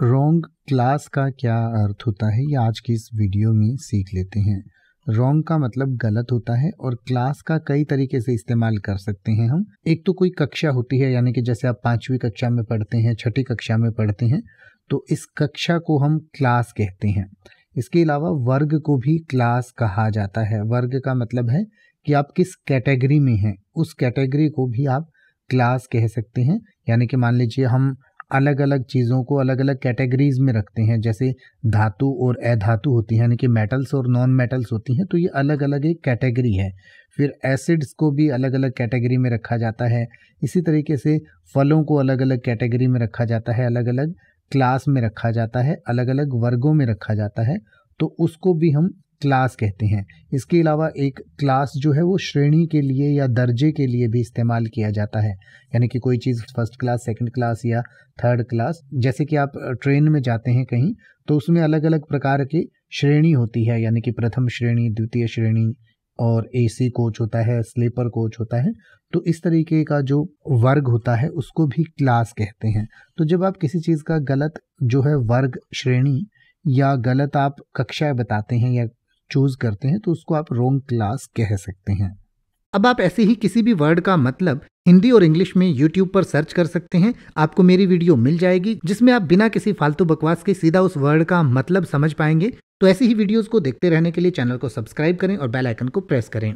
रोंग class का क्या अर्थ होता है, ये आज की इस वीडियो में सीख लेते हैं। रोंग का मतलब गलत होता है और क्लास का कई तरीके से इस्तेमाल कर सकते हैं हम। एक तो कोई कक्षा होती है, यानी कि जैसे आप 5वीं कक्षा में पढ़ते हैं, 6ठी कक्षा में पढ़ते हैं, तो इस कक्षा को हम क्लास कहते हैं। इसके अलावा वर्ग को भी क्लास कहा जाता है। वर्ग का मतलब है कि आप किस कैटेगरी में हैं, उस कैटेगरी को भी आप क्लास कह सकते हैं। यानी कि मान लीजिए हम अलग अलग चीज़ों को अलग अलग कैटेगरीज में रखते हैं, जैसे धातु और अधातु होती हैं, यानी कि मेटल्स और नॉन मेटल्स होती हैं, तो ये अलग अलग एक कैटेगरी है। फिर एसिड्स को भी अलग अलग कैटेगरी में रखा जाता है। इसी तरीके से फलों को अलग अलग कैटेगरी में रखा जाता है, अलग अलग क्लास में रखा जाता है, अलग अलग वर्गों में रखा जाता है, तो उसको भी हम क्लास कहते हैं। इसके अलावा एक क्लास जो है वो श्रेणी के लिए या दर्जे के लिए भी इस्तेमाल किया जाता है। यानी कि कोई चीज़ फर्स्ट क्लास, सेकंड क्लास या थर्ड क्लास, जैसे कि आप ट्रेन में जाते हैं कहीं, तो उसमें अलग अलग प्रकार की श्रेणी होती है, यानी कि प्रथम श्रेणी, द्वितीय श्रेणी, और एसी कोच होता है, स्लीपर कोच होता है। तो इस तरीके का जो वर्ग होता है उसको भी क्लास कहते हैं। तो जब आप किसी चीज़ का गलत जो है वर्ग, श्रेणी या गलत आप कक्षा बताते हैं या चूज करते हैं, तो उसको आप रोंग क्लास कह सकते हैं। अब आप ऐसे ही किसी भी वर्ड का मतलब हिंदी और इंग्लिश में YouTube पर सर्च कर सकते हैं। आपको मेरी वीडियो मिल जाएगी जिसमें आप बिना किसी फालतू बकवास के सीधा उस वर्ड का मतलब समझ पाएंगे। तो ऐसी ही वीडियोस को देखते रहने के लिए चैनल को सब्सक्राइब करें और बेल आइकन को प्रेस करें।